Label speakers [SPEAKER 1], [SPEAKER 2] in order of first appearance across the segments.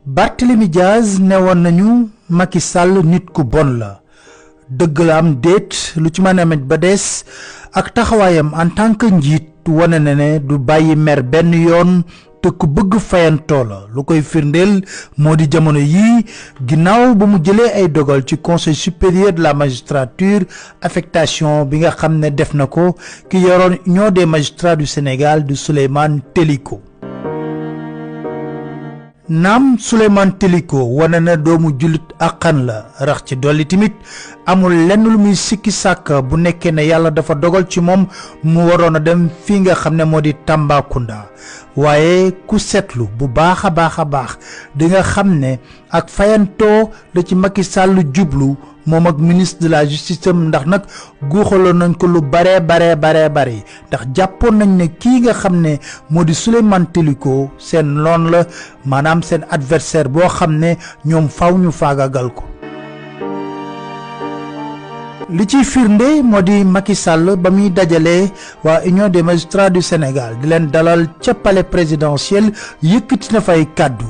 [SPEAKER 1] Barthélémy Dias newoon nañu Macky Sall nit ku bon la dëgg la am déet lu ci mën a ba des ak taxawaayam en tant que njiit wane na ne du bàyyi mer benn yoon te ku bëgg fayantoo la lu koy firndeel moo di jamono yii ginnaaw ba mu jëlee ay dogal ci conseil supérieur de la magistrature affectation bi nga xam ne def na ko ki yoroon union des magistrats du Sénégal di Souleymane Teliko. Naam Souleymane Teliko wane na doomu jullit àqan la rax ci dolli timit amul lenn lu muy sikki sàkk bu nekkee ne yàlla dafa dogal ci moom mu waroon a dem fii nga xam ne moo di Tambacounda waaye ku seetlu bu baax a baax di nga xam ne ak fayantoo la ci Macky Sall jublu moom ak ministre de la justice ndax nag guuxaloon nañ ko lu bare ndax jàppoon nañ ne kii nga xam ne moo di Souleymane Teliko seen loon la maanaam seen adversaire boo xam ne ñoom faw ñu faagagal ko. li ci firnde moo di Macky Sall ba muy dajalee waa union des magistrats du Sénégal di leen dalal ca palais présidentiel yëkkati na fay kàddu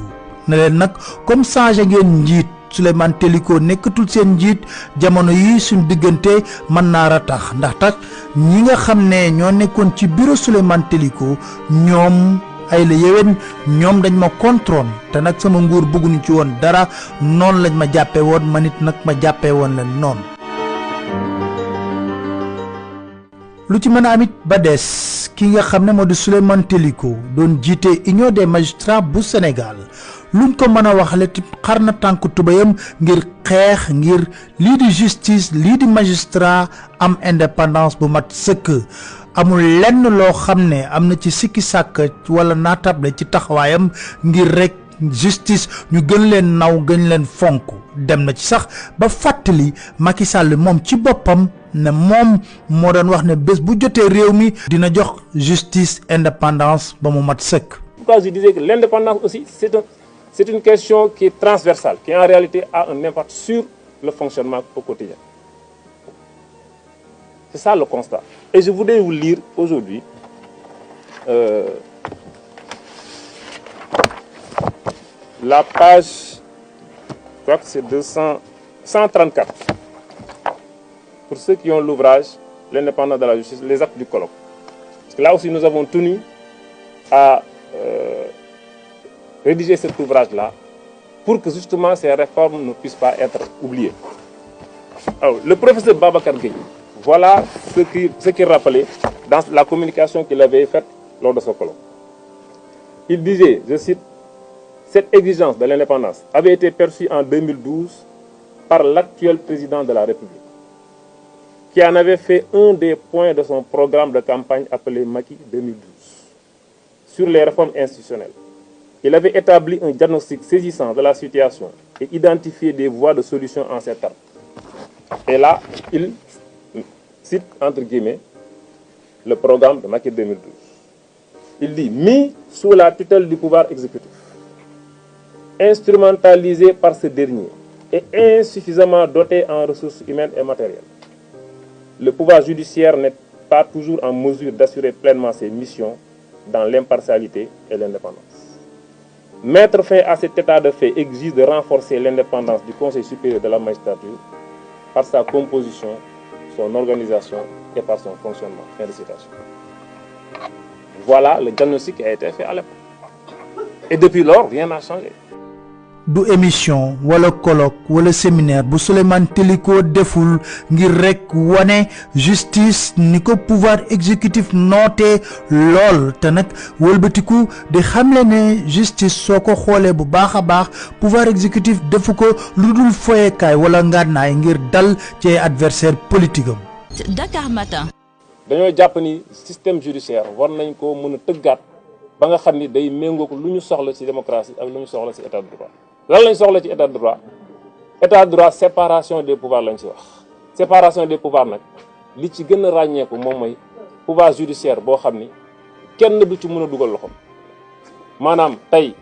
[SPEAKER 1] ne leen nag comme changé ngeen njiit Souleymane Teliko nekkatul seen njiit jamono yi suñ diggante mën naa ratax ndax tax ñi nga xam ne ñoo nekkoon ci bureau Souleymane Teliko ñoom ay la yéwén ñoom dañ ma contrôle te nag sama nguur bëgguñu ci woon dara noonu lañ ma jàppee woon man it nag ma jàppee woon leen noonu. lu ci mën a amit ba des ki nga xam ne moo di Souleymane Teliko doon jiite union des magistrats bu Sénégal luñ ko mën a waxale xar na tànk tubayam ngir xeex ngir lii di justice lii di magistrat am indépendance bu mat sëkk amul lenn loo xam ne am na ci sikki sàkk wala naatable ci taxawaayam ngir rek justice ñu gën leen naw gën leen fonk dem na ci sax ba fàttali Macky Sall moom ci boppam ne moom moo doon wax ne bés bu jotee réew mi dina jox justice indépendance ba mu mat sëkk.
[SPEAKER 2] Pourquoi je disais que l'indépendance aussi c'est une question qui est transversale, qui en réalité a un impact sur le fonctionnement au quotidien. C'est ça le constat. Et je voudrais vous lire aujourd'hui la page, je crois que c'est 134. Pour ceux qui ont l'ouvrage, l'indépendance de la justice, les actes du colloque. Parce que là aussi nous avons tenu à rédiger cet ouvrage-là pour que justement ces réformes ne puissent pas être oubliées. Alors, le professeur Babacar Gueye, voilà ce qu'il rappelait dans la communication qu'il avait faite lors de ce colloque. Il disait, je cite, cette exigence de l'indépendance avait été perçue en 2012 par l'actuel président de la République, qui en avait fait un des points de son programme de campagne appelé Macky 2012, sur les réformes institutionnelles. Il avait établi un diagnostic saisissant de la situation et identifié des voies de solution en ces termes. Et là, il cite, entre guillemets, le programme de Macky 2012. Il dit « mis sous la tutelle du pouvoir exécutif, instrumentalisé par ce dernier et insuffisamment doté en ressources humaines et matérielles. Le pouvoir judiciaire n'est pas toujours en mesure d'assurer pleinement ses missions dans l'impartialité et l'indépendance. Mettre fin à cet état de fait exige de renforcer l'indépendance du Conseil supérieur de la magistrature par sa composition, son organisation et par son fonctionnement. » Fin de citation. Voilà le diagnostic qui a été fait à l'époque. Et depuis lors, rien n'a changé.
[SPEAKER 1] du émission wala colloque wala séminaire bu Souleymane Teliko deful ngir rek wane justice ni ko pouvoir exécutif noote lool te nag wëlbatiku di xamle ne justice soo ko xoolee bu baax a baax pouvoir exécutif defu ko lu dul foyekaay wala ngànnaay ngir dal ci adversaire politique am.
[SPEAKER 3] Dakar Matin.
[SPEAKER 2] dañoo jàpp ni système judiciaire war nañ ko mën a tëggaat ba nga xam ni day méngoo ko lu ñu soxla ci démocratie ak lu ñu soxla ci état de droit. lan lañ soxla ci état de droit? État de droit séparation des pouvoirs lañ ci wax. Séparation des pouvoirs nag li ci gën a ràññeeku moom mooy pouvoir judiciaire boo xam ni kenn du ci mën a dugal loxoom maanaam tey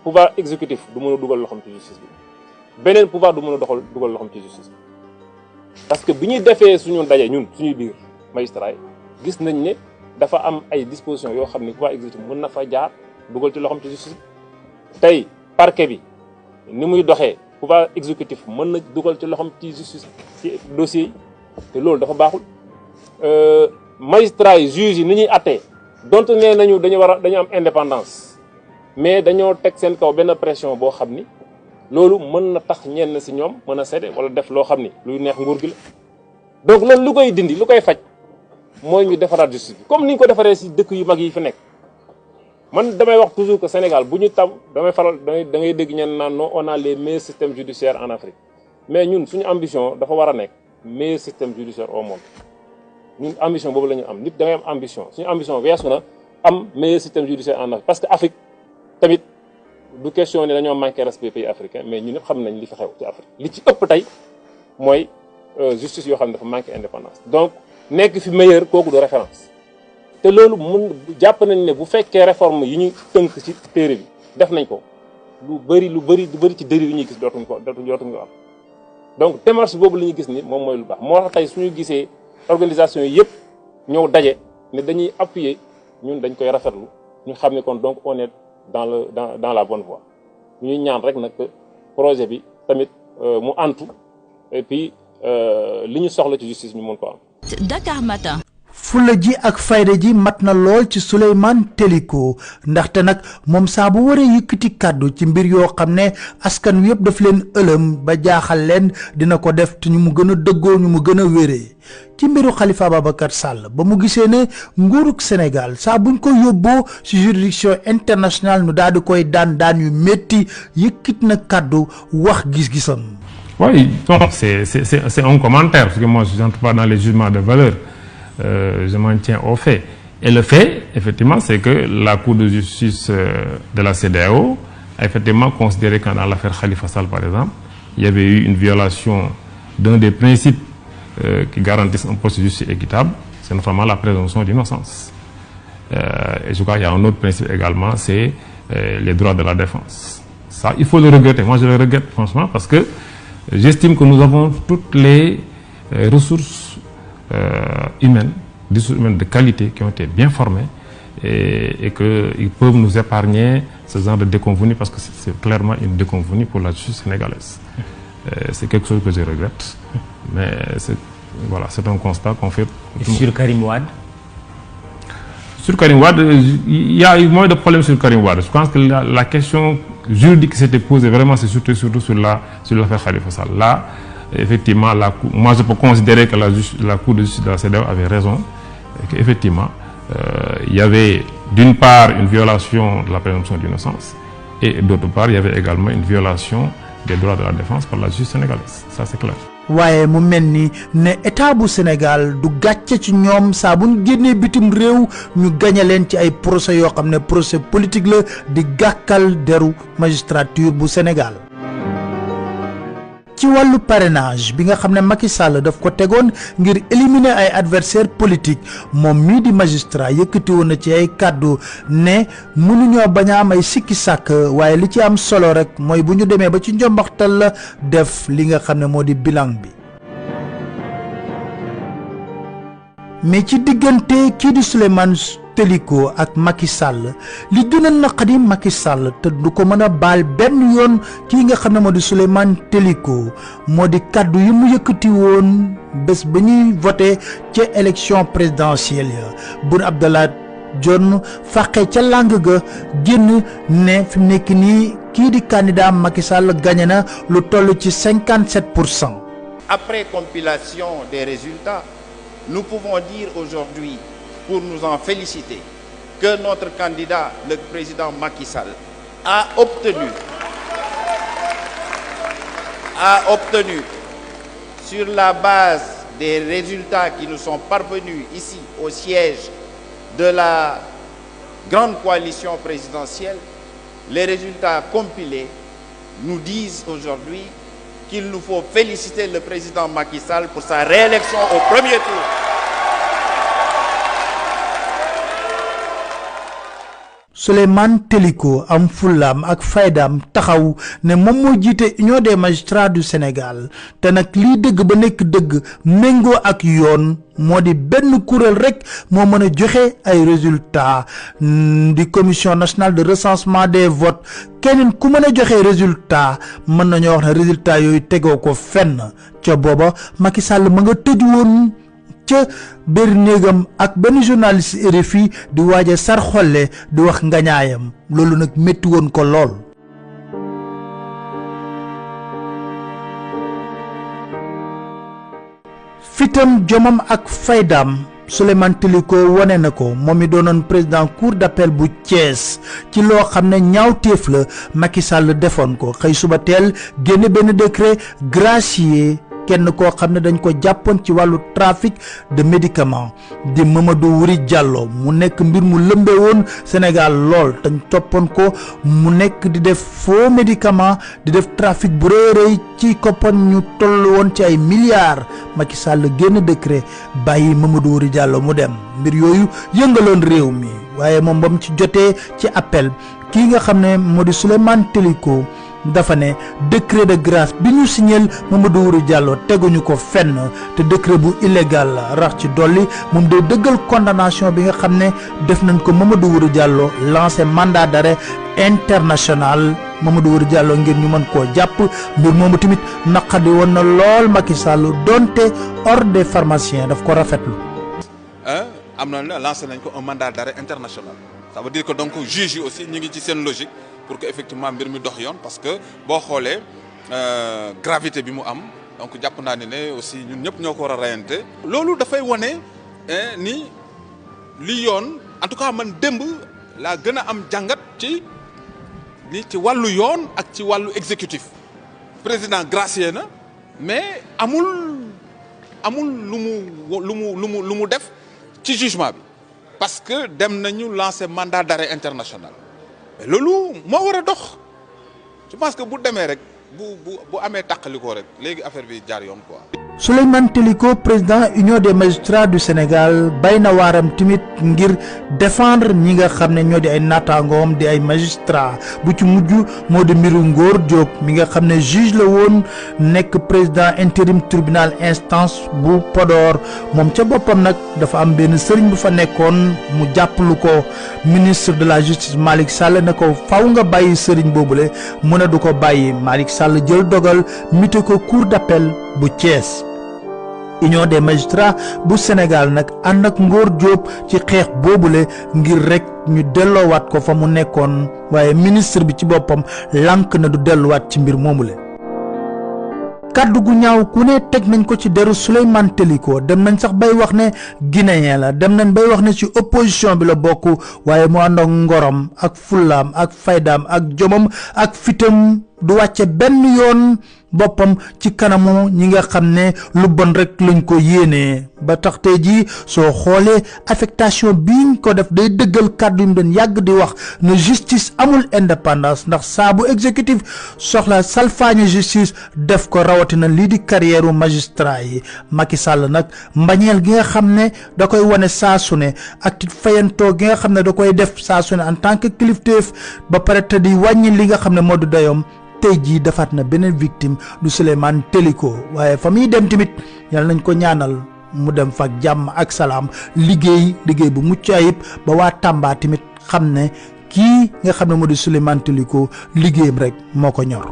[SPEAKER 2] pouvoir exécutif du mën a dugal loxoom ci justice bi beneen pouvoir du mën a dugal loxoom ci justice bi parce que bi ñuy defee suñu ndaje ñun suñuy biir magistrat yi gis nañ ne dafa am ay dispositions yoo xam ni pouvoir exécutif mën na fa jaar dugal ci loxoom ci justice bi tey parquet bi ni muy doxee pouvoir exécutif mën na dugal ci loxam ci justice ci dossier yi te loolu dafa baaxul magistrats yi juges yi ni ñuy attee donte nee nañu dañu am indépendance mais dañoo teg seen kaw benn pression boo xam ni loolu mën na tax ñenn si ñoom mën a cédé wala def loo xam ni luy neex nguur gi la donc loolu lu koy dindi lu koy faj mooy ñu defaraat justice bi comme ni ñu ko defaree si dëkk yu mag yi fi nekk man damay wax toujours que Sénégal bu ñu tam da ngay dégg ñenn naan non on a les meilleurs systèmes judiciaires en Afrique mais ñun suñu ambition dafa war a nekk meilleur système judiciaire au monde ñun ambition boobu la ñu am nit da ngay am ambition suñu ambition weesu na am meilleur système judiciaire en Afrique parce que Afrique tamit du question ne dañoo manqué respect pays africain mais ñun ñëpp xam nañ li fi xew ci Afrique li ci ëpp tey mooy justice yoo xam ne dafa manqué indépendance donc nekk fi meilleur kooku de référence te loolu mun jàpp nañ ne bu fekkee réforme yi ñu tënk ci téere bi def nañ ko lu bëri ci dérive yi ñuy gis dootuñ ko am donc démarche boobu la ñuy gis ni moom mooy lu baax moo tax tey suñu gisee organisation yi yëpp ñëw daje ne dañuy appuyer ñun dañ koy rafetlu ñu xam ne kon donc on est dans la bonne voie ñuy ñaan rek nag projet bi tamit mu antu et puis li ñu soxla ci justice ñu mën ko am.
[SPEAKER 3] Dakar Matin.
[SPEAKER 1] fulla ji ak fayda ji mat na lool ci Souleymane Teliko ndaxte nag moom saa bu waree yëkkati kàddu ci mbir yoo xam ne askan wi yëpp daf leen ëlëm ba jaaxal leen dina ko def te ñu mu gën a dëggoo ñu mu gën a wéree ci mbiru Khalifa Ababacar Sall ba mu gisee ne nguurug Sénégal saa buñ ko yóbboo ci juridiction internationale nu daal di koy daan yu métti yëkkit na kàddu wax gis-gisam.
[SPEAKER 4] Oui, c'est un commentaire parce que moi je n'entre pas dans les jugements de valeur. Je m'en tiens au fait. Et le fait, effectivement, c'est que la Cour de justice de la CEDEAO a effectivement considéré que dans l'affaire Khalifa Sall, par exemple, il y avait eu une violation d'un des principes qui garantissent un processus équitable, c'est notamment la présomption d'innocence. Et je crois qu'il y a un autre principe également, c'est les droits de la défense. Ça, il faut le regretter. Moi, je le regrette franchement parce que j'estime que nous avons toutes les ressources humaines de qualité qui ont été bien formées et qu'ils peuvent nous épargner ce genre de déconvenue parce que c'est clairement une déconvenue pour la justice sénégalaise. C'est quelque chose que je regrette, mais c'est un constat qu'on fait.
[SPEAKER 5] Sur Karim Wade?
[SPEAKER 4] Sur Karim Wade, il y a eu moins de problèmes sur Karim Wade. Je pense que la question juridique qui s'était posée vraiment, c'est surtout sur l'affaire Khalifa Sall. Là, effectivement, moi je peux considérer que la Cour de justice de la CEDEAO avait raison, et qu'effectivement, il y avait d'une part une violation de la présomption d'innocence, et d'autre part, il y avait également une violation des droits de la défense par la justice sénégalaise. Ça, c'est clair.
[SPEAKER 1] waaye mu mel ni ne état bu Sénégal du gàcce ci ñoom saa bu ñu génnee bitim réew ñu gañe leen ci ay procès yoo xam ne procès politique la di gàkkal deru magistrature bu Sénégal. ci wàllu parrainage bi nga xam ne Macky Sall daf ko tegoon ngir éliminer ay adversaires politiques moom mii di magistrat yëkkati woon na ci ay kàddu ne mënuñoo bañ a am ay sikki sàkk waaye li ci am solo rek mooy bu ñu demee ba ci njombaxtal la def li nga xam ne moo di bilan bi. mais ci diggante kii di Souleymane Teliko ak Macky Sall li gën a naqadi Macky Sall te du ko mën a baal benn yoon kii nga xam ne moo di Souleymane Teliko moo di kaddu yi mu yëkkati woon bés ba ñuy voté ca élection présidentielle ya Boun Abdallah Dionne fàqee ca làng ga génn ne fi mu nekk nii kii di candidat Macky Sall gagné na lu toll ci 57%.
[SPEAKER 6] Après compilation des résultats, nous pouvons dire aujourd'hui, pour nous en féliciter, que notre candidat, le président Macky Sall, a obtenu, sur la base des résultats qui nous sont parvenus ici au siège de la grande coalition présidentielle, les résultats compilés nous disent aujourd'hui qu'il nous faut féliciter le président Macky Sall pour sa réélection au premier tour.
[SPEAKER 1] Souleymane Teliko am fullaam ak faydaam taxaw ne moom moo jiite Union des magistrats du Sénégal te nag lii dëgg ba nekk dëgg méngoo ak yoon moo di benn kuréel rek moo mën a joxe ay résultats di commission nationale de recensement des votes keneen ku mën a joxe résultat mën nañoo wax ne résultat yooyu tegoo ko fenn ca booba Macky Sall ma nga tëj woon ca biir néegam ak benn journaliste RFI di waaje sar xolle di wax ngañaayam loolu nag métti woon ko lool. fitam jomam ak faydam Souleymane Téliko wane na ko moom mi doonoon président cour d'appel bu Thiès ci loo xam ne ñaawteef la Macky Sall defoon ko xëy suba teel génne benn décret gracier kenn koo xam ne dañ ko jàppoon ci wàllu trafic de médicaments di Mamadou Wuri Diallo mu nekk mbir mu lëmbe woon Sénégal lool dañ toppoon ko mu nekk di def faux médicaments di def trafic bu rëy ci koppan ñu toll woon ci ay milliards Macky Sall génn décret bàyyi Mamadou Wuri Diallo mu dem mbir yooyu yëngaloon réew mi waaye moom ba mu ci jotee ci appel kii nga xam ne moo di Souleymane Téliko dafa ne décret de grâce bi ñu signal Mamadou Wuri Diallo teguñu ko fenn te décret bu illégal la rax ci dolli moom day dëggal condamnation bi nga xam ne def nañ ko Mamadou Wuri Diallo lancé mandat d'arrêt international Mamadou Wuri Diallo ngir ñu mën koo jàpp mbir moomu tamit naqadi woon na lool Macky Sall donte ordre des pharmaciens daf ko rafetlu.
[SPEAKER 3] am na lancé nañ ko un mandat d'arrêt international ça veut dire que donc juge yi aussi ñu ngi ci seen logique pour que effectivement mbir mi dox yoon parce que boo xoolee gravité bi mu am donc jàpp naa ne aussi ñun ñëpp ñoo ko war a rayante loolu dafay wane ni li yoon en tout cas man démb laa gën a am jàngat ci wàllu yoon ak ci wàllu exécutif président gracier na mais amul lu mu def ci jugement bi parce que dem nañu lancer mandat d'arrêt international mais loolu moo war a dox je pense que bu demee rek bu amee tàqalikoo rek léegi affaire bi jaar yoon quoi.
[SPEAKER 1] Souleymane Téliko président Union des magistrats du Sénégal bay na waaram tamit ngir défendre ñi nga xam ne ñoo di ay naataangoom di ay magistrats bu ci mujj moo di mbiru Ngor Diop mi nga xam ne juge la woon nekk président intérim tribunal instance bu Podor moom ca boppam nag dafa am benn sëriñ bu fa nekkoon mu jàppalu ko ministre de la justice Malick Sall ne ko faw nga bàyyi sëriñ boobule mu ne du ko bàyyi Malick Sall jël dogal mite ko cour d'appel bu Thiès. Union des magistrats bu Sénégal nag ànd ak Ngor Diop ci xeex boobule ngir rek ñu delloowaat ko fa mu nekkoon waaye ministre bi ci boppam lànk na du delluwaat ci mbir moomule. kaddu gu ñaaw ku ne teg nañ ko ci deru Souleymane Téliko dem nañ sax bay wax ne guinéen la dem nañ bay wax ne ci opposition bi la bokk waaye mu ànd ak ngorom ak fullaam ak faydaam ak jomam ak fitam du wàcce benn yoon boppam ci kanamu ñi nga xam ne lu bon rek lañ ko yéenee ba tax tey jii soo xoolee affectation biñ ko def day dëggal kàddu yi mu doon yàgg di wax ne justice amul indépendance ndax saa bu exécutif soxla salfaañe justice def ko rawatina lii di carrière magistrat yi Macky Sall nag mbañeel gi nga xam ne da koy wane saa su ne ak tit fayantoo gi nga xam ne da koy def saa su ne en tant que kilifteef ba pare te di wàññi li nga xam ne moo du dayoom tey jii defaat na beneen victime du Souleymane Téliko waaye fa muy dem tamit yàlla nañ ko ñaanal mu dem fa jàmm ak salaam liggéey bu mucc ayib ba waa Tamba tamit xam ne kii nga xam ne moo di Souleymane Téliko liggéeyam rek moo ko ñor.